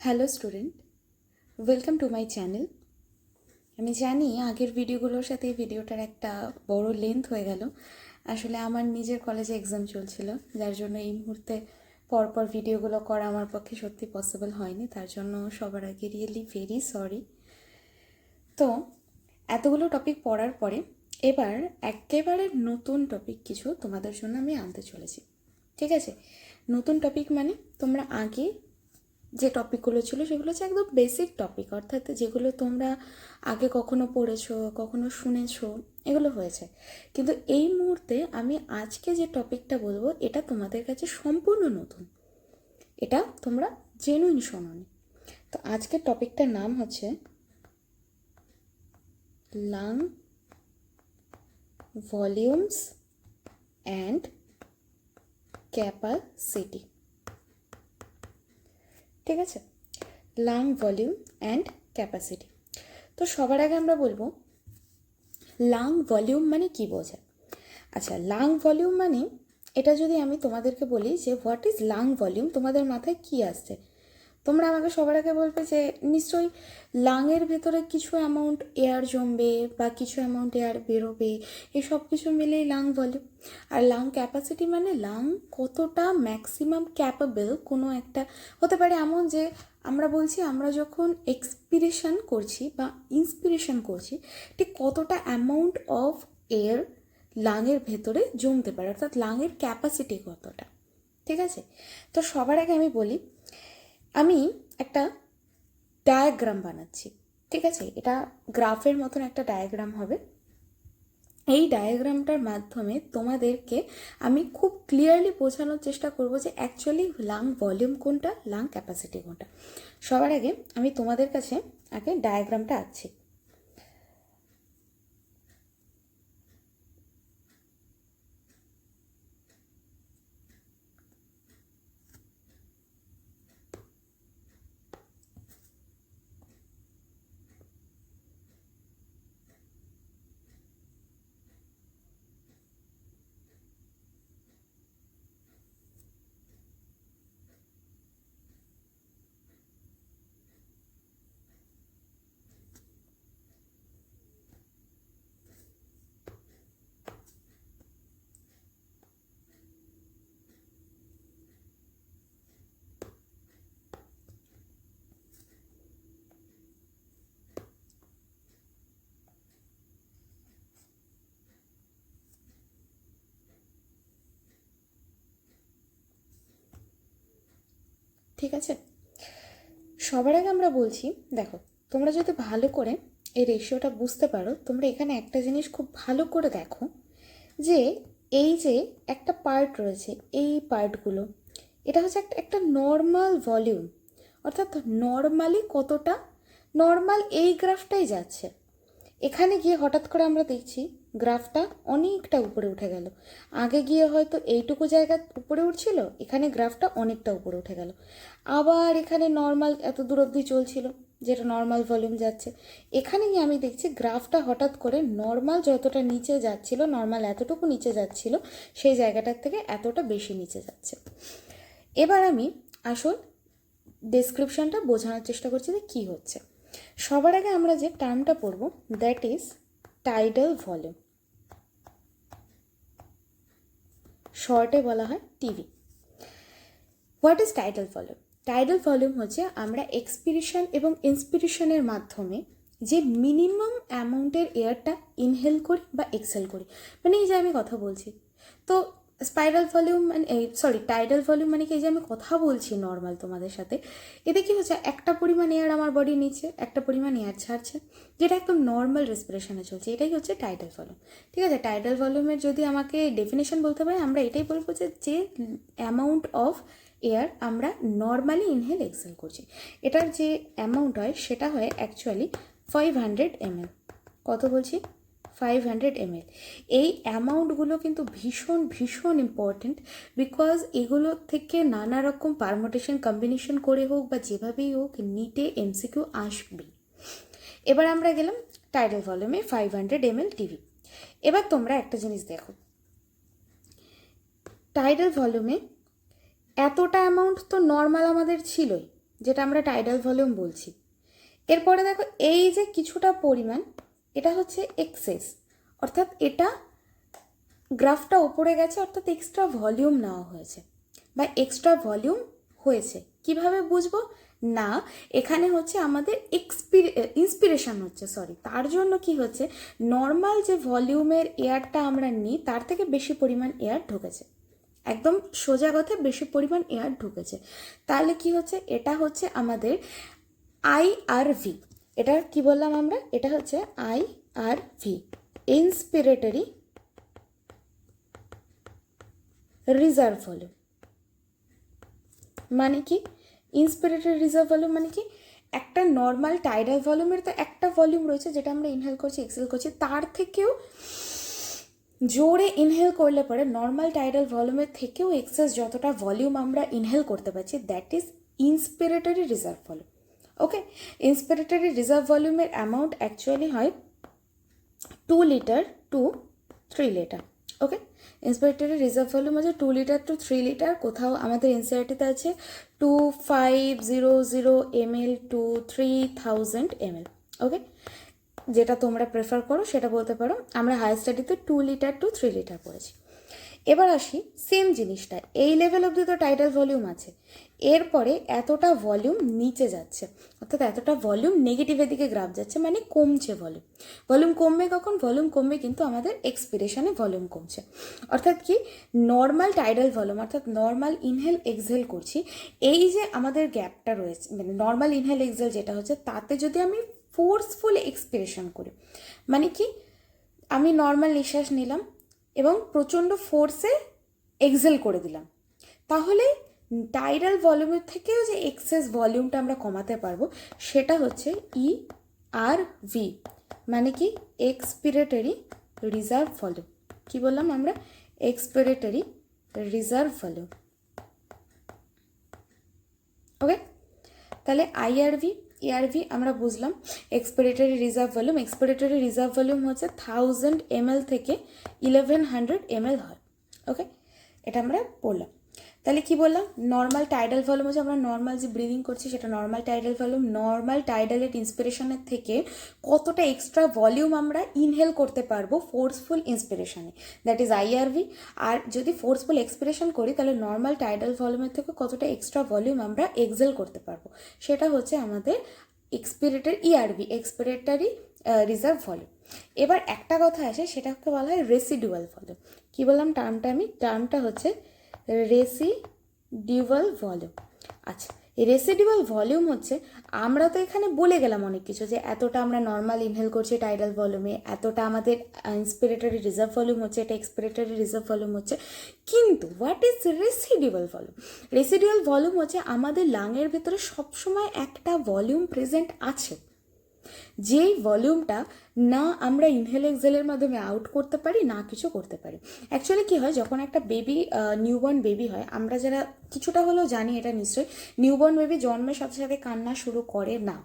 Hello student, welcome to my channel. আমি জানি আগের ভিডিওগুলোর সাথে এই ভিডিওটার একটা বড় লেন্থ হয়ে গেল। আসলে আমার নিজের কলেজে এক্সাম চলছিল, যার জন্য এই মুহূর্তে পরপর ভিডিওগুলো করা আমার পক্ষে সত্যি পসিবল হয়নি। তার জন্য সবার আগে রিয়েলি ভেরি সরি। তো এতগুলো টপিক পড়ার পরে এবার একেবারে নতুন টপিক কিছু তোমাদের জন্য আমি আনতে চলেছি। ঠিক আছে, নতুন টপিক মানে তোমরা আগে যে টপিকগুলো ছিল সেগুলো হচ্ছে একদম বেসিক টপিক, অর্থাৎ যেগুলো তোমরা আগে কখনো পড়েছো, কখনো শুনেছো, এগুলো হয়েছে। কিন্তু এই মুহূর্তে আমি আজকে যে টপিকটা বলবো এটা তোমাদের কাছে সম্পূর্ণ নতুন, এটা তোমরা জেনুইন শোনোনি। তো আজকের টপিকটার নাম হচ্ছে লাং ভলিউমস অ্যান্ড ক্যাপাসিটি। ঠিক আছে, লাং ভলিউম অ্যান্ড ক্যাপাসিটি। তো সবার আগে আমরা বলবো লাং ভলিউম মানে কি বোঝায়। আচ্ছা, লাং ভলিউম মানে এটা যদি আমি তোমাদেরকে বলি যে হোয়াট ইজ লাং ভলিউম, তোমাদের মাথায় কি আসছে? তোমরা আমাকে সবার আগে বলবে যে নিশ্চয়ই লাংয়ের ভেতরে কিছু অ্যামাউন্ট এয়ার জমবে বা কিছু অ্যামাউন্ট এয়ার বেরোবে, এই সব কিছু মিলেই লাং ভলিউম। আর লাং ক্যাপাসিটি মানে লাং কতটা ম্যাক্সিমাম ক্যাপাবল কোনো একটা হতে পারে। এমন যে আমরা বলছি আমরা যখন এক্সপিরেশন করছি বা ইন্সপিরেশন করছি, ঠিক কতটা অ্যামাউন্ট অফ এয়ার লাংয়ের ভেতরে জমতে পারে, অর্থাৎ লাংয়ের ক্যাপাসিটি কতটা। ঠিক আছে, তো সবার আগে আমি বলি, আমি একটা ডায়াগ্রাম বানাচ্ছি। ঠিক আছে, এটা গ্রাফের মতন একটা ডায়াগ্রাম হবে। এই ডায়াগ্রামটার মাধ্যমে তোমাদেরকে আমি খুব ক্লিয়ারলি বোঝানোর চেষ্টা করব যে অ্যাকচুয়ালি লাং ভলিউম কোনটা, লাং ক্যাপাসিটি কোনটা। সবার আগে আমি তোমাদের কাছে আগে ডায়াগ্রামটা আঁকছি। ঠিক আছে, সবার আগে আমরা বলছি, দেখো তোমরা যদি ভালো করে এই রেশিওটা বুঝতে পারো, তোমরা এখানে একটা জিনিস খুব ভালো করে দেখো যে এই যে একটা পার্ট রয়েছে, এই পার্টগুলো এটা হচ্ছে একটা একটা নর্মাল ভলিউম, অর্থাৎ নর্মালি কতটা নর্মাল এই গ্রাফটাই যাচ্ছে। এখানে গিয়ে হঠাৎ করে আমরা দেখছি গ্রাফটা অনেকটা উপরে উঠে গেল। আগে গিয়ে হয়তো এইটুকু জায়গা উপরে উঠছিল, এখানে গ্রাফটা অনেকটা উপরে উঠে গেল। আবার এখানে নর্মাল এত দূর অবধি চলছিল, যেটা নর্মাল ভলিউম যাচ্ছে। এখানে গিয়ে আমি দেখছি গ্রাফটা হঠাৎ করে নর্মাল যতটা নিচে যাচ্ছিল, নর্মাল এতটুকু নিচে যাচ্ছিল, সেই জায়গাটার থেকে এতটা বেশি নিচে যাচ্ছে। এবার আমি আসল ডেসক্রিপশনটা বোঝানোর চেষ্টা করছি যে কী হচ্ছে। সবার আগে আমরা যে টার্মটা পড়ব দ্যাট ইজ টাইডাল ভলিউম, শর্টে বলা হয় TV. What is tidal volume? Tidal volume হচ্ছে আমরা এক্সপিরেশন এবং ইন্সপিরেশনের মাধ্যমে যে মিনিমাম অ্যামাউন্টের এয়ারটা ইনহেল করি বা এক্সেল করি, মানে এই যে আমি কথা বলছি। তো স্পাইরাল ভলিউম মানে টাইডাল ভলিউম মানে কি, এই যে আমি কথা বলছি নর্মাল তোমাদের সাথে, এতে কি হচ্ছে একটা পরিমাণ এয়ার আমার বডি নিচ্ছে, একটা পরিমাণ এয়ার ছাড়ছে, যেটা একদম নর্মাল রেসপিরেশনে চলছে, এটাই হচ্ছে টাইডাল ভলিউম। ঠিক আছে, টাইডাল ভলিউমের যদি আমাকে ডেফিনেশন বলতে পারি, আমরা এটাই বলবো যে যে অ্যামাউন্ট অফ এয়ার আমরা নর্মালি ইনহেল এক্সেল করছি, এটার যে অ্যামাউন্ট হয় সেটা হয় অ্যাকচুয়ালি 500 ml। কত বলছি? 500 ml। এই অ্যামাউন্টগুলো কিন্তু ভীষণ ভীষণ ইম্পর্টেন্ট, বিকজ এগুলো থেকে নানা রকম পারমোটেশন কম্বিনেশন করে হোক বা যেভাবেই হোক নিটে এমসিকিউ আসবে। এবার আমরা গেলাম টাইডাল ভলিউমে 500 ml টিভি। এবার তোমরা একটা জিনিস দেখো, টাইডাল ভলিউমে এতটা অ্যামাউন্ট তো নর্মাল আমাদের ছিলই, যেটা আমরা টাইডাল ভলিউম বলছি। এরপরে দেখো এই যে কিছুটা পরিমাণ, এটা হচ্ছে এক্সেস, অর্থাৎ এটা গ্রাফটা ওপরে গেছে, অর্থাৎ এক্সট্রা ভলিউম নেওয়া হয়েছে বা এক্সট্রা ভলিউম হয়েছে। কিভাবে বুঝবো? না, এখানে হচ্ছে আমাদের ইন্সপিরেশন হচ্ছে, তার জন্য কি হচ্ছে, নর্মাল যে ভলিউমের এয়ারটা আমরা নিই তার থেকে বেশি পরিমাণ এয়ার ঢুকেছে, একদম সোজা কথা বেশি পরিমাণ এয়ার ঢুকেছে। তাহলে কি হচ্ছে, এটা হচ্ছে আমাদের আইআরভি। এটা কি বললাম আমরা, এটা হচ্ছে আইআরভি, ইন্সপিরেটরি রিজার্ভ ভলিউম। মানে কি ইন্সপিরেটরি রিজার্ভ ভলিউম মানে কি, একটা নর্মাল টাইডাল ভলিউমের তো একটা ভলিউম রয়েছে যেটা আমরা ইনহেল করছি এক্সহেল করছি, তার থেকেও জোরে ইনহেল করলে পরে নর্মাল টাইডাল ভলিউমের থেকেও এক্সেস যতটা ভলিউম আমরা ইনহেল করতে পারছি, that is inspiratory reserve volume. Okay, inspiratory reserve ভলিউমের অ্যামাউন্ট অ্যাকচুয়ালি হয় 2 litre to 3 litre. Okay, inspiratory reserve volume হচ্ছে 2 লিটার টু 3 লিটার। কোথাও আমাদের এনসিইআরটিতে আছে 2500 ml টু 3000 ml। ওকে, যেটা তোমরা প্রেফার করো সেটা বলতে পারো। আমরা হায়ার স্টাডিতে 2 লিটার টু 3 লিটার পড়েছি। এবার আসি সেম জিনিসটা, এই লেভেল অবধি তো টাইডাল ভলিউম আছে, এরপরে এতটা ভলিউম নিচে যাচ্ছে, অর্থাৎ এতটা ভলিউম নেগেটিভের দিকে গ্রাফ যাচ্ছে, মানে কমছে ভলিউম। ভলিউম কমবে কখন? ভলিউম কমবে কিন্তু আমাদের এক্সপিরেশনে ভলিউম কমছে। অর্থাৎ কি, নর্মাল টাইডাল ভলিউম অর্থাৎ নর্মাল ইনহেল এক্সহেল করছি, এই যে আমাদের গ্যাপটা রয়েছে, মানে নর্মাল ইনহেল এক্সহেল যেটা হচ্ছে, তাতে যদি আমি ফোর্সফুল এক্সপিরেশন করি, মানে কি, আমি নর্মাল নিঃশ্বাস নিলাম এবং প্রচণ্ড ফোর্সে এক্সেল করে দিলাম, তাহলে টাইডাল ভলিউমের থেকেও যে এক্সেস ভলিউমটা আমরা কমাতে পারবো সেটা হচ্ছে ইআরভি, মানে কি এক্সপিরেটরি রিজার্ভ ভলিউম। কি বললাম আমরা? Expiratory reserve volume. ওকে, তাহলে আইআরভি ইআরভি আমরা বুঝলাম। Expiratory reserve volume, expiratory reserve volume হচ্ছে 1000 ml থেকে 1100 ml হয়। ওকে, এটা আমরা বললাম। তাহলে কি বললাম, নর্মাল টাইডাল ভলিউম হচ্ছে আমরা নর্মাল যে ব্রিদিং করছি সেটা নর্মাল টাইডাল ভলিউম। নর্মাল টাইডালের ইন্সপিরেশনের থেকে কতটা এক্সট্রা ভলিউম আমরা ইনহেল করতে পারবো ফোর্সফুল ইন্সপিরেশনে, দ্যাট ইজ আইআরভি। আর যদি ফোর্সফুল এক্সপিরেশন করি তাহলে নর্মাল টাইডাল ভলিউমের থেকে কতটা এক্সট্রা ভলিউম আমরা এক্সেল করতে পারবো, সেটা হচ্ছে আমাদের expiratory ERV, expiratory reserve volume. এবার একটা কথা আসে, সেটাকে বলা হয় রেসিডুয়াল ভলিউম। কি বললাম টার্মটা হচ্ছে রেসিডিউয়াল ভলিউম। আচ্ছা, এই রেসিডিউয়াল ভলিউম হচ্ছে, আমরা তো এখানে বলে গেলাম অনেক কিছু, যে এতটা আমরা নর্মাল ইনহেল করছি টাইডাল ভলিউমে, এতটা আমাদের ইন্সপিরেটরি রিজার্ভ ভলিউম হচ্ছে, এটা এক্সপিরেটরি রিজার্ভ ভলিউম হচ্ছে। কিন্তু what is residual volume? Residual volume হচ্ছে আমাদের লাংয়ের ভেতরে সবসময় একটা ভলিউম প্রেজেন্ট আছে, যেই ভলিউমটা না আমরা ইনহেল এক্সেলের মাধ্যমে আউট করতে পারি, না কিছু করতে পারি। অ্যাকচুয়ালি কী হয়, যখন একটা বেবি নিউবর্ন বেবি হয়, আমরা যারা কিছুটা হলেও জানি এটা নিশ্চয়ই, নিউবর্ন বেবি জন্মের সাথে সাথে কান্না শুরু করে না।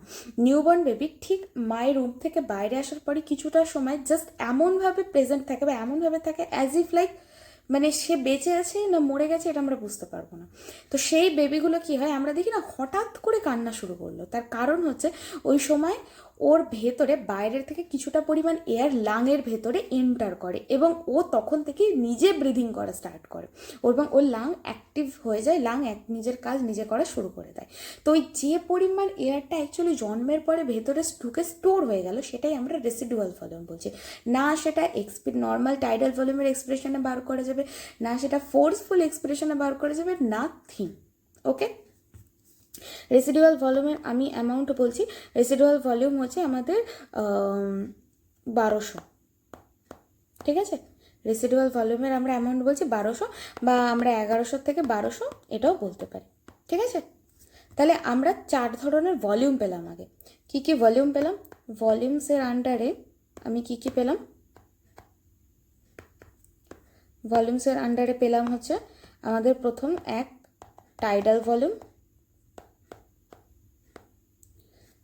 নিউবর্ন বেবি ঠিক মায়ের রুম থেকে বাইরে আসার পরে কিছুটা সময় জাস্ট এমনভাবে প্রেজেন্ট থাকে বা এমনভাবে থাকে অ্যাজ ইফ লাইক, মানে সে বেঁচে আছে না মরে গেছে এটা আমরা বুঝতে পারবো না। তো সেই বেবিগুলো কি হয়, আমরা দেখি না হঠাৎ করে কান্না শুরু করলো, তার কারণ হচ্ছে ওই সময় ওর ভেতরে বাইরের থেকে কিছুটা পরিমাণ এয়ার লাংয়ের ভেতরে এন্টার করে এবং ও তখন থেকে নিজে ব্রিদিং করা স্টার্ট করে, এবং ওর লাং অ্যাক্টিভ হয়ে যায়, লাং নিজের কাজ নিজে করা শুরু করে দেয়। তো ওই যে পরিমাণ এয়ারটা অ্যাকচুয়ালি জন্মের পরে ভেতরে ঢুকে স্টোর হয়ে গেল, সেটাই আমরা রেসিডুয়াল ভলিউম বলছি। না সেটা নর্মাল টাইডাল ভলিউমের এক্সপ্রেশনে বার করা যাবে, না সেটা ফোর্সফুল এক্সপ্রেশনে বার করা যাবে, নাথিং। ওকে, রেসিডুয়াল ভলিউমের আমি অ্যামাউন্ট বলছি। রেসিডুয়াল ভলিউম হচ্ছে আমাদের 1200। ঠিক আছে, রেসিডুয়াল ভলিউমের আমরা অ্যামাউন্ট বলছি 1200, বা আমরা 1100 থেকে 1200 এটাও বলতে পারি। ঠিক আছে, তাহলে আমরা 4 ধরনের ভলিউম পেলাম। আগে কি কি ভলিউম পেলাম? ভলিউমসের আন্ডারে আমি কি কি পেলাম? ভলিউমসের আন্ডারে পেলাম হচ্ছে আমাদের প্রথম এক tidal volume,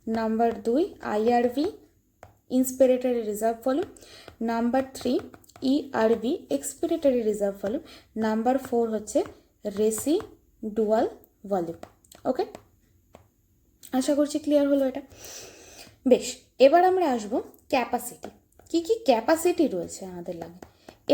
number 2 IRV inspiratory reserve volume, number 3 ERV expiratory reserve volume, number 4 হচ্ছে রেসিডুয়াল ভলিউম। ওকে, আশা করছি ক্লিয়ার হলো এটা। বেশ, এবার আমরা আসবো ক্যাপাসিটি। কি কি ক্যাপাসিটি রয়েছে আমাদের লাংয়ে।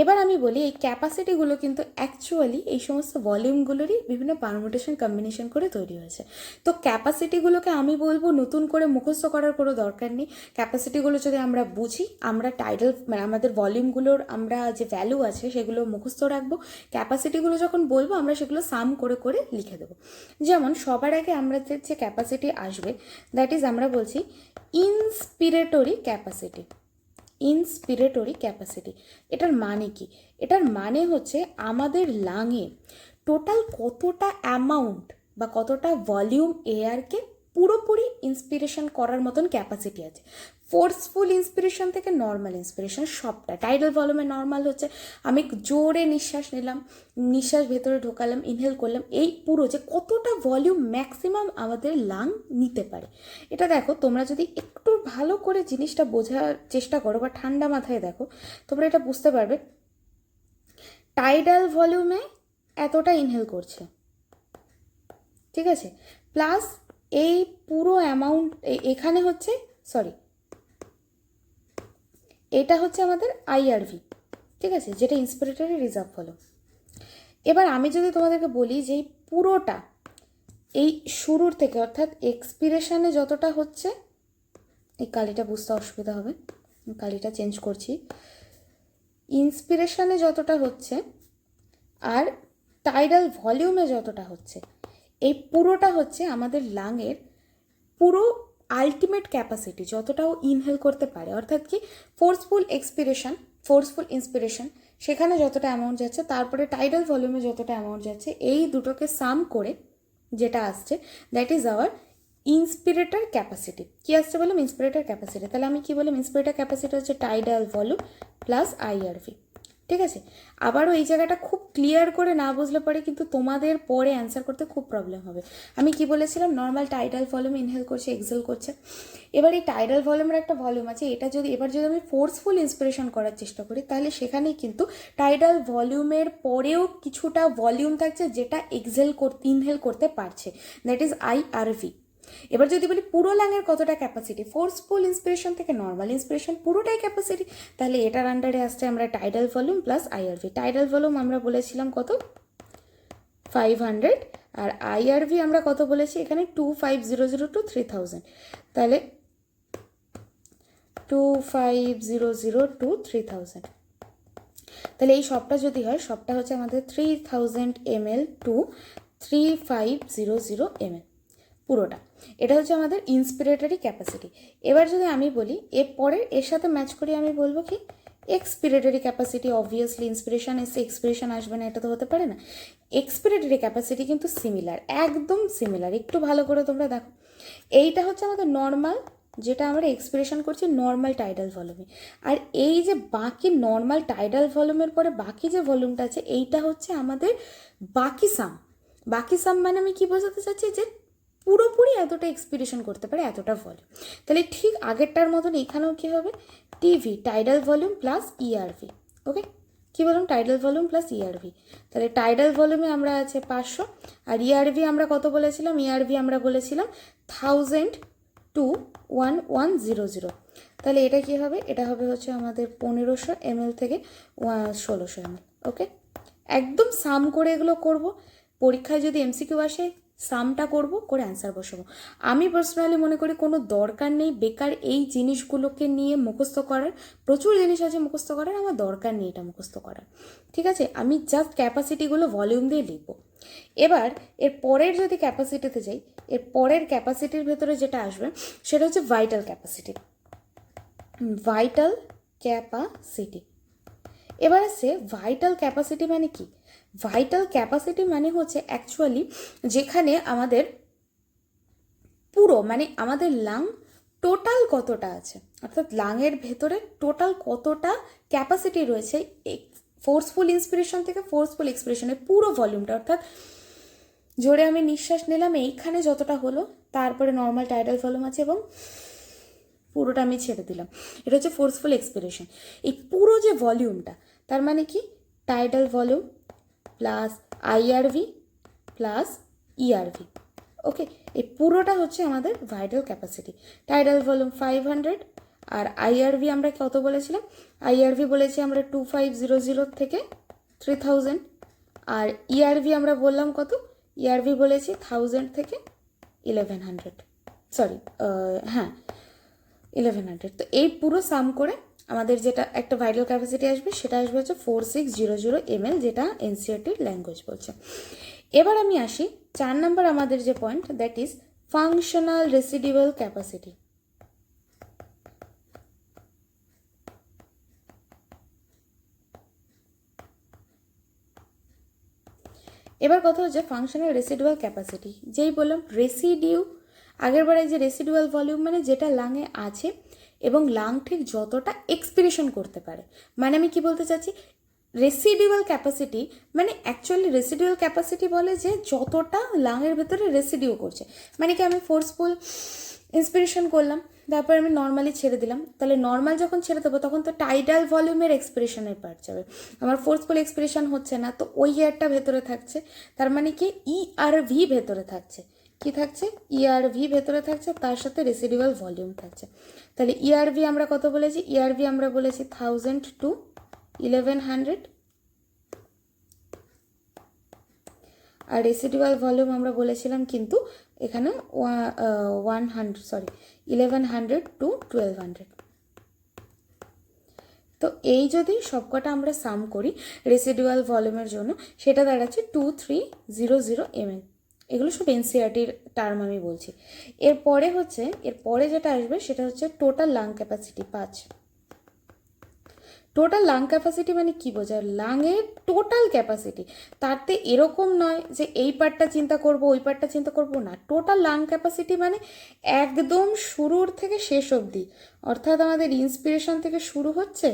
এবার আমি বলি এই ক্যাপাসিটিগুলো কিন্তু অ্যাকচুয়ালি এই সমস্ত ভলিউমগুলোরই বিভিন্ন পারমুটেশন কম্বিনেশন করে তৈরি হয়েছে। তো ক্যাপাসিটিগুলোকে আমি বলবো নতুন করে মুখস্থ করার কোনো দরকার নেই। ক্যাপাসিটিগুলো যদি আমরা বুঝি, আমরা টাইডাল মানে আমাদের ভলিউমগুলোর আমরা যে ভ্যালু আছে সেগুলো মুখস্থ রাখবো। ক্যাপাসিটিগুলো যখন বলবো আমরা সেগুলো সাম করে করে লিখে দেবো। যেমন সবার আগে আমাদের যে ক্যাপাসিটি আসবে দ্যাট ইজ আমরা বলছি ইন্সপিরেটরি ক্যাপাসিটি। ইন্সপিরেটরি ক্যাপাসিটি এটার মানে কি? এটার মানে হচ্ছে আমাদের লাংয়ে টোটাল কতটা অ্যামাউন্ট বা কতটা ভলিউম এয়ারকে পুরোপুরি ইন্সপিরেশন করার মতন ক্যাপাসিটি আছে। ফোর্সফুল ইন্সপিরেশন থেকে নর্মাল ইন্সপিরেশন সবটা। টাইডাল ভলিউমে নর্মাল হচ্ছে আমি জোরে নিঃশ্বাস নিলাম, নিঃশ্বাস ভেতরে ঢোকালাম, ইনহেল করলাম, এই পুরো যে কতটা ভলিউম ম্যাক্সিমাম আমাদের লাং নিতে পারে। এটা দেখো, তোমরা যদি একটু ভালো করে জিনিসটা বোঝার চেষ্টা করো বা ঠান্ডা মাথায় দেখো, তোমরা এটা বুঝতে পারবে। টাইডাল ভলিউমে এতটা ইনহেল করছে, ঠিক আছে, প্লাস এই পুরো অ্যামাউন্ট এখানে হচ্ছে, সরি, এটা হচ্ছে আমাদের আইআরভি, ঠিক আছে, যেটা ইন্সপিরেটরি রিজার্ভ হলো। এবার আমি যদি তোমাদেরকে বলি যে এই পুরোটা এই শুরুর থেকে অর্থাৎ এক্সপিরেশনে যতটা হচ্ছে, এই কালিটা বুঝতে অসুবিধা হবে, কালিটা চেঞ্জ করছি, ইন্সপিরেশনে যতটা হচ্ছে আর টাইডাল ভলিউমে যতটা হচ্ছে, এই পুরোটা হচ্ছে আমাদের লাংয়ের পুরো আলটিমেট ক্যাপাসিটি, যতটাও ইনহেল করতে পারে। অর্থাৎ কি, ফোর্সফুল এক্সপিরেশন, ফোর্সফুল ইন্সপিরেশন, সেখানে যতটা অ্যামাউন্ট যাচ্ছে, তারপরে টাইডাল ভলিউমে যতটা অ্যামাউন্ট যাচ্ছে, এই দুটোকে সাম করে যেটা আসছে দ্যাট ইজ আওয়ার ইন্সপিরেটর ক্যাপাসিটি। কি আসছে বললাম? ইন্সপিরেটর ক্যাপাসিটি। তাহলে আমি কি বললাম? ইন্সপিরেটর ক্যাপাসিটি হচ্ছে টাইডাল ভলিউম প্লাস আইআরভি, ঠিক আছে। আবারও এই জায়গাটা খুব ক্লিয়ার করে না বুঝলে পরে কিন্তু তোমাদের পরে অ্যান্সার করতে খুব প্রবলেম হবে। আমি কি বলেছিলাম? নর্মাল টাইডাল ভলিউম ইনহেল করছে, এক্সেল করছে। এবার এই টাইডাল ভলিউমের একটা ভলিউম আছে, এটা যদি এবার যদি আমি ফোর্সফুল ইন্সপিরেশন করার চেষ্টা করি তাহলে সেখানেই কিন্তু টাইডাল ভলিউমের পরেও কিছুটা ভলিউম থাকছে যেটা ইনহেল করতে পারছে, দ্যাট ইজ আইআরভি। এবার যদি বলি পুরো লাংয়ের কতটা ক্যাপাসিটি, ফোর্সফুল ইন্সপিরেশন থেকে নর্মাল ইন্সপিরেশন পুরোটাই ক্যাপাসিটি, তাহলে এটার আন্ডারে আসছে আমরা tidal volume plus IRV. Tidal volume আমরা বলেছিলাম কত? 500, আর আইআরভি আমরা কত বলেছি এখানে? 2500 to 3000। তাহলে 2500 to 3000, তাহলে এই সবটা যদি হয়, সবটা হচ্ছে আমাদের 3000 ml to 3500 ml পুরোটা। এটা হচ্ছে আমাদের ইন্সপিরেটরি ক্যাপাসিটি। এবার যদি আমি বলি এর সাথে ম্যাচ করি, আমি বলবো কি এক্সপিরেটরি ক্যাপাসিটি। অবভিয়াসলি ইন্সপিরেশন এসে এক্সপিরেশন আসবে না, এটা তো হতে পারে না। এক্সপিরেটরি ক্যাপাসিটি কিন্তু সিমিলার, একদম সিমিলার। একটু ভালো করে তোমরা দেখো, এইটা হচ্ছে আমাদের নর্মাল, যেটা আমরা এক্সপিরেশন করছি নর্মাল টাইডাল ভলিউমে, আর এই যে বাকি নর্মাল টাইডাল ভলিউমের পরে বাকি যে ভলিউমটা আছে এইটা হচ্ছে আমাদের বাকি সাম। বাকি সাম মানে আমি কি বোঝাতে চাচ্ছি, যে পুরোপুরি এতটা এক্সপিরেশন করতে পারে, এতটা ভলিউম। তাহলে ঠিক আগেরটার মতন এখানেও কী হবে? TV tidal volume plus ERV. Okay, কী বললাম? Tidal volume plus ERV. তাহলে টাইডাল ভলিউমে আমরা আছে 500, আর ইআরভি আমরা কত বলেছিলাম? ইআরভি আমরা বলেছিলাম 1000 to 1100। তাহলে এটা কী হবে? এটা হবে হচ্ছে আমাদের 1500 ml থেকে 1600 ml। ওকে, একদম সাম করে এগুলো করব। পরীক্ষায় যদি এমসিকিউ আসে সামটা করব, করে অ্যান্সার বসাবো। আমি পার্সোনালি মনে করি কোনো দরকার নেই বেকার এই জিনিসগুলোকে নিয়ে মুখস্থ করার। প্রচুর জিনিস আছে মুখস্থ করার, আমার দরকার নেই এটা মুখস্থ করার, ঠিক আছে। আমি জাস্ট ক্যাপাসিটিগুলো ভলিউম দিয়ে লিখবো। এবার এর পরের যদি ক্যাপাসিটিতে যাই, এর পরের ক্যাপাসিটির ভেতরে যেটা আসবে সেটা হচ্ছে ভাইটাল ক্যাপাসিটি। Vital capacity. এবার আসছে ভাইটাল ক্যাপাসিটি মানে কি? ভাইটাল ক্যাপাসিটি মানে হচ্ছে অ্যাকচুয়ালি যেখানে আমাদের পুরো মানে আমাদের লাং টোটাল কতটা আছে, অর্থাৎ লাংয়ের ভেতরে টোটাল কতটা ক্যাপাসিটি রয়েছে ফোর্সফুল ইন্সপিরেশন থেকে ফোর্সফুল এক্সপিরেশনের পুরো ভলিউমটা, অর্থাৎ জোরে আমি নিঃশ্বাস নিলাম এইখানে যতটা হলো, তারপরে নর্মাল টাইডাল ভলিউম আছে এবং পুরোটা আমি ছেড়ে দিলাম, এটা হচ্ছে ফোর্সফুল এক্সপিরেশন। এই পুরো যে ভলিউমটা, তার মানে কি tidal volume plus IRV plus ERV. Okay, এই পুরোটা হচ্ছে আমাদের ভাইটাল ক্যাপাসিটি। টাইডাল ভলিউম 500, আর আইআরভি আমরা কত বলেছিলাম? আইআরভি বলেছি আমরা 2500 থেকে 3000, আর ইআরভি আমরা বললাম কত? ইআরভি বলেছি 1000 থেকে 1100, সরি হ্যাঁ 1100। তো এই পুরো সাম করে আমাদের যেটা একটা ভাইটাল ক্যাপাসিটি আসবে সেটা আসবে হচ্ছে 4600 ml, যেটা এনসিইআরটির ল্যাঙ্গুয়েজ বলছে। এবার আমি আসি 4 নম্বর আমাদের যে point, that is functional residual capacity. এবার কথা হচ্ছে ফাংশনাল রেসিডুয়াল ক্যাপাসিটি। যেই বললাম রেসিডিউ, আগের বারে যে রেসিডুয়াল ভলিউম মানে যেটা লাংয়ে আছে এবং লাং ঠিক যতটা এক্সপিরেশন করতে পারে। মানে আমি কি বলতে চাচ্ছি, রেসিডুয়াল ক্যাপাসিটি মানে অ্যাকচুয়ালি রেসিডুয়াল ক্যাপাসিটি বলে যে যতটা লাংয়ের ভেতরে রেসিডিউ করছে। মানে কি আমি ফোর্সফুল ইন্সপিরেশন করলাম, তারপর আমি নর্মালি ছেড়ে দিলাম, তাহলে নর্মাল যখন ছেড়ে দেবো তখন তো টাইডাল ভলিউমের এক্সপিরেশনের পার্ট যাবে, আমার ফোর্সফুল এক্সপিরেশন হচ্ছে না, তো ওই এয়ারটা ভেতরে থাকছে। তার মানে কি ইআরভি ভেতরে থাকছে, কি থাকছে? ইআরভি ভেতরে থাকছে, তার সাথে রেসিডুয়াল ভলিউম থাকছে। তাহলে ইআরভি আমরা কত বলেছি? ইআরভি আমরা বলেছি 1000 to 1100, আর রেসিডুয়াল ভলিউম আমরা বলেছিলাম কিন্তু এখানে 1100 to 1200। তো এই যদি সবকটা আমরা সাম করি রেসিডুয়াল ভলিউমের জন্য, সেটা দাঁড়াচ্ছে 2300 ml। এগুলো সব এনসিইআরটির টার্ম আমি বলছি। এরপরে যেটা আসবে সেটা হচ্ছে total lung capacity 5। Total lung capacity মানে কি বোঝায়? লাংয়ের টোটাল ক্যাপাসিটি, তাতে এরকম নয় যে এই পার্টটা চিন্তা করব ওই পার্টটা চিন্তা করব না। টোটাল লাং ক্যাপাসিটি মানে একদম শুরুর থেকে শেষ অবধি, অর্থাৎ আমাদের ইন্সপিরেশন থেকে শুরু হচ্ছে,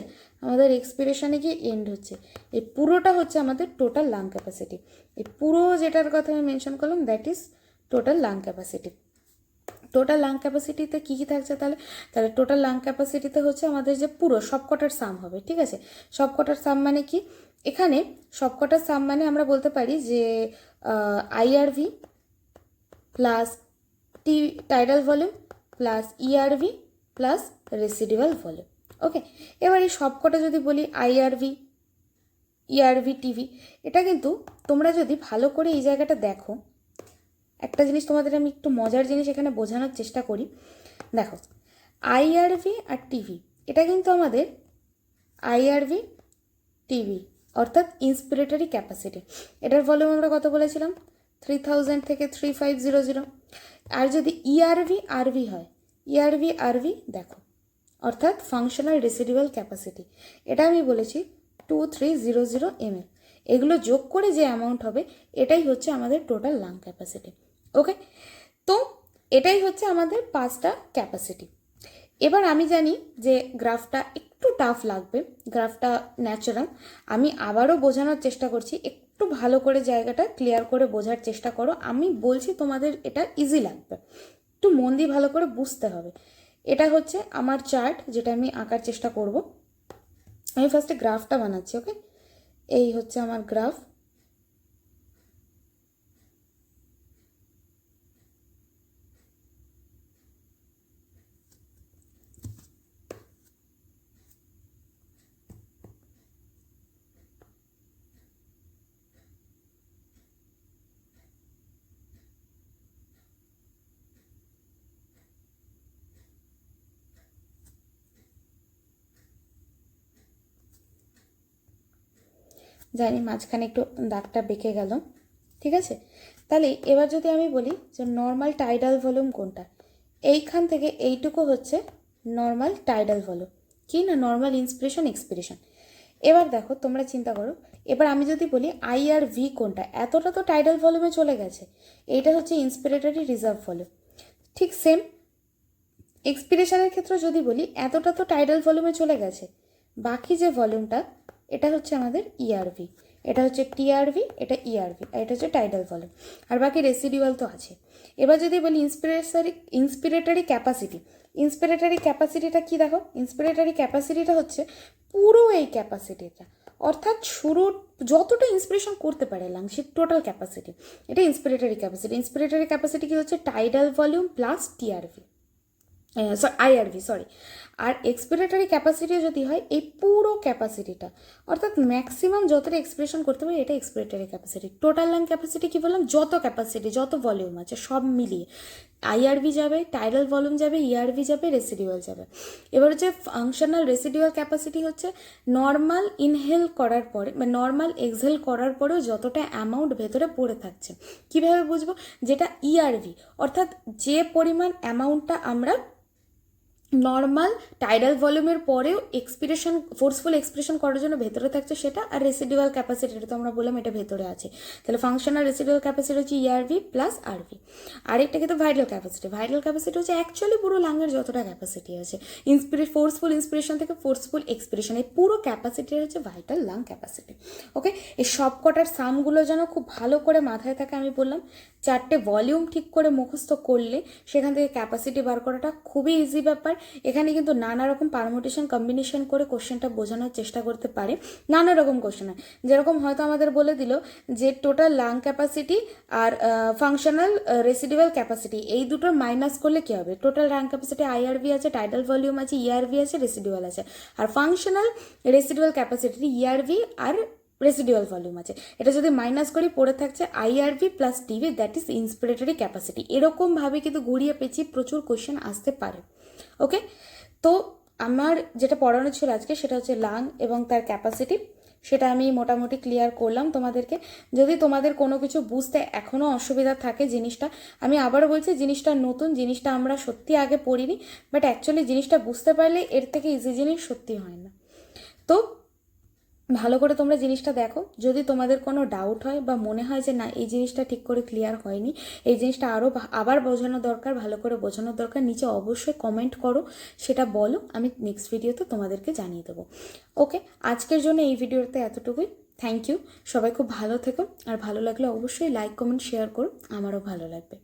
আমাদের এক্সপিরেশনে গিয়ে এন্ড হচ্ছে, এই পুরোটা হচ্ছে আমাদের টোটাল লাং ক্যাপাসিটি। এই পুরো যেটার কথা আমি মেনশন করলাম that is total lung capacity. Total lung ক্যাপাসিটিতে কী কী থাকছে? তাহলে টোটাল লাং ক্যাপাসিটিতে হচ্ছে আমাদের যে পুরো সবকটার সাম হবে, ঠিক আছে? সবকটার সাম মানে কি? এখানে সবকটার সাম মানে আমরা বলতে পারি যে IRV plus tidal volume plus ERV plus residual volume. Okay, এবার এই সবকটা যদি বলি আইআরভি ইআরভি টিভি, এটা কিন্তু তোমরা যদি ভালো করে এই জায়গাটা দেখো, একটা জিনিস তোমাদের আমি একটু মজার জিনিস এখানে বোঝানোর চেষ্টা করি। দেখো আইআরভি আর টিভি, এটা কিন্তু আমাদের আইআরভি টিভি অর্থাৎ ইন্সপিরেটরি ক্যাপাসিটি। এটার ভলিউম আমরা কত বলেছিলাম? 3000 থেকে 3500। আর যদি ইআরভি আরভি হয়, ইআরভি আরভি দেখো, অর্থাৎ ফাংশনাল রেসিডুয়াল ক্যাপাসিটি, এটা আমি বলেছি 2300 ml। এগুলো যোগ করে যে অ্যামাউন্ট হবে এটাই হচ্ছে আমাদের টোটাল লাং ক্যাপাসিটি। ওকে, তো এটাই হচ্ছে আমাদের 5টা ক্যাপাসিটি। এবার আমি জানি যে গ্রাফটা একটু টাফ লাগবে, গ্রাফটা ন্যাচারাল, আমি আবারও বোঝানোর চেষ্টা করছি, একটু ভালো করে জায়গাটা ক্লিয়ার করে বোঝার চেষ্টা করো। আমি বলছি তোমাদের এটা ইজি লাগবে, একটু মন দিয়ে ভালো করে বুঝতে হবে। এটা হচ্ছে আমার চার্ট, যেটা আমি আঁকার চেষ্টা করব। আমি ফার্স্টে গ্রাফটা বানাচ্ছি। ওকে, এই হচ্ছে আমার গ্রাফ। জানি মাঝখানে একটু দাগটা বেঁকে গেল, ঠিক আছে? তাহলে এবার যদি আমি বলি যে নর্মাল টাইডাল ভলিউম কোনটা, এইখান থেকে এইটুকু হচ্ছে নর্মাল টাইডাল ভলিউম, কি না নর্মাল ইন্সপিরেশন এক্সপিরেশন। এবার দেখো তোমরা চিন্তা করো, এবার আমি যদি বলি আই আর ভি কোনটা, এতটা তো টাইডাল ভলিউমে চলে গেছে, এইটা হচ্ছে ইন্সপিরেটরি রিজার্ভ ভলিউম। ঠিক সেম এক্সপিরেশনের ক্ষেত্রে যদি বলি এতটা তো টাইডাল ভলিউমে চলে গেছে, বাকি যে ভলিউমটা এটা হচ্ছে আমাদের ইআরভি, এটা হচ্ছে টিআরভি, এটা ইআরভি, আর এটা হচ্ছে টাইডাল ভলিউম, আর বাকি রেসিডিউয়াল তো আছে। এবার যদি বলি ইন্সপিরেটরি ক্যাপাসিটি, ইন্সপিরেটরি ক্যাপাসিটিটা কি দেখো, ইন্সপিরেটরি ক্যাপাসিটিটা হচ্ছে পুরো এই ক্যাপাসিটিটা, অর্থাৎ শুরু যতটা ইন্সপিরেশন করতে পারে লাং সে টোটাল ক্যাপাসিটি, এটা ইন্সপিরেটরি ক্যাপাসিটি। ইন্সপিরেটরি ক্যাপাসিটি কি হচ্ছে tidal volume plus TRV, IRV sorry. আর এক্সপিরেটরি ক্যাপাসিটি যদি হয় এই পুরো ক্যাপাসিটিটা, অর্থাৎ ম্যাক্সিমাম যতটা এক্সপ্রেশন করতে পারে এটা expiratory capacity. Total lung capacity কি বললাম, যত ক্যাপাসিটি যত ভলিউম আছে সব মিলিয়ে আইআরভি যাবে, টাইডাল ভলিউম যাবে, ইআরভি যাবে, রেসিডুয়াল যাবে। এবার হচ্ছে ফাংশনাল রেসিডুয়াল ক্যাপাসিটি হচ্ছে নর্মাল ইনহেল করার পরে বা নর্মাল এক্সহেল করার পরেও যতটা অ্যামাউন্ট ভেতরে পড়ে থাকছে। কীভাবে বুঝবো, যেটা ইআরভি অর্থাৎ যে পরিমাণ অ্যামাউন্টটা আমরা নর্মাল টাইডাল ভলিউমের পরেও এক্সপিরেশন ফোর্সফুল এক্সপ্রেশন করার জন্য ভেতরে থাকছে সেটা, আর রেসিডুয়াল ক্যাপাসিটি এটা তো আমরা বললাম এটা ভেতরে আছে। তাহলে ফাংশনাল রেসিডুয়াল ক্যাপাসিটি হচ্ছে ইআরভি প্লাস আরভি। আরেকটা কিন্তু ভাইটাল ক্যাপাসিটি। ভাইটাল ক্যাপাসিটি হচ্ছে অ্যাকচুয়ালি পুরো লাংয়ের যতটা ক্যাপাসিটি আছে ফোর্সফুল ইন্সপিরেশন থেকে ফোর্সফুল এক্সপিরেশন, এই পুরো ক্যাপাসিটি হচ্ছে ভাইটাল লাং ক্যাপাসিটি। ওকে, এই সব কটার সামগুলো যেন খুব ভালো করে মাথায় থাকে। আমি বললাম 4টে ভলিউম ঠিক করে মুখস্থ করলে সেখান থেকে ক্যাপাসিটি বার করাটা খুবই ইজি ব্যাপার। এখানে কিন্তু নানা রকম পারমুটেশন কম্বিনেশন করে কোশ্চেনটা বোঝানোর চেষ্টা করতে পারে। নানা রকম কোশ্চেন হয়, যেরকম হয়তো আমাদের বলে দিল যে টোটাল লাং ক্যাপাসিটি আর ফাংশনাল রেসিডুয়াল ক্যাপাসিটি এই দুটোর মাইনাস করলে কী হবে, টোটাল লাং ক্যাপাসিটি আইআরভি আছে, টাইডাল ভলিউম আছে, ইআরভি আছে, রেসিডুয়াল আছে। আর ফাংশনাল রেসিডুয়াল ক্যাপাসিটি ইআরভি আর রেসিডুয়াল ভলিউম আছে। এটা যদি মাইনাস করি পড়ে থাকছে IRV plus TV, that is inspiratory capacity. এরকমভাবে কিন্তু ঘুরিয়ে পেঁচিয়ে প্রচুর কোশ্চেন আসতে পারে। ওকে, তো আমার যেটা পড়ানো ছিল আজকে সেটা হচ্ছে লাং এবং তার ক্যাপাসিটি, সেটা আমি মোটামুটি ক্লিয়ার করলাম তোমাদেরকে। যদি তোমাদের কোনো কিছু বুঝতে এখনও অসুবিধা থাকে জিনিসটা, আমি আবারও বলছি জিনিসটা নতুন, জিনিসটা আমরা সত্যি আগে পড়িনি, বাট অ্যাকচুয়ালি জিনিসটা বুঝতে পারলে এর থেকে ইজি জিনিস সত্যি হয় না। তো ভালো করে তোমরা জিনিসটা দেখো। যদি তোমাদের কোনো ডাউট হয় বা মনে হয় যে না এই জিনিসটা ঠিক করে ক্লিয়ার হয়নি, এই জিনিসটা আরও আবার বোঝানো দরকার, ভালো করে বোঝানোর দরকার, নিচে অবশ্যই কমেন্ট করো, সেটা বলো, আমি নেক্সট ভিডিওতে তোমাদেরকে জানিয়ে দেবো। ওকে, আজকের জন্য এই ভিডিওতে এতটুকুই। থ্যাংক ইউ, সবাই খুব ভালো থেকো, আর ভালো লাগলে অবশ্যই লাইক কমেন্ট শেয়ার করো, আমারও ভালো লাগবে।